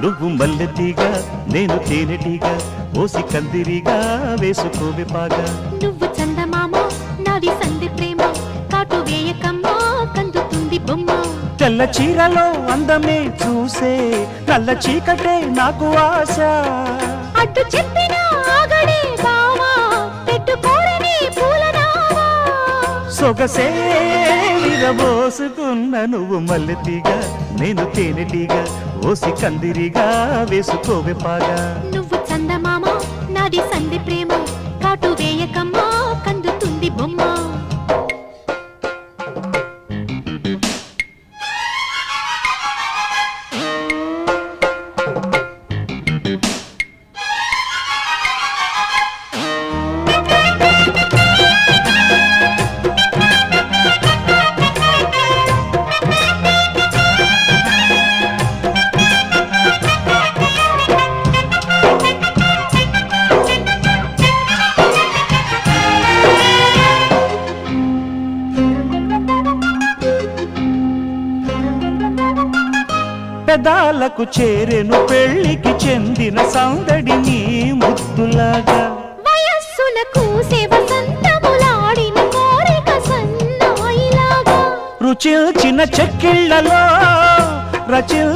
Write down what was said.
నువ్వు మల్లెతీగా నేను తేనెటీగా ఓసి కందిరిగా వేసుకోవే పాగా నువ్వు చందమామ నాది సంధి ప్రేమ కాటు వేయకమ్మా కందుతుంది బొమ్మ తెల్ల చీరలో అందమే చూసే నల్ల చీకటే నాకు ఆశ అడ్డు చెప్పిన ఆగడే బావా పెట్టుకోరని పూలనావా సొగసే విరబోసుకున్న నువ్వు మల్లెతీగా నేను తేనెటీగా ఓసి కందిరిగా వేసుకోవే పాగా నువ్వు చందమామ నాది సంధి ప్రేమ కాటు వేయకమ్మా కందుతుంది బొమ్మ పెదాలకు చేరెను పెళ్లికి చెందిన సందడి నీ ముద్దులాగా వయస్సులకు వసంతములాడిన కోరిక సన్నాయిలాగా రుచిల్చిన చెక్కిళ్లలో రచిల్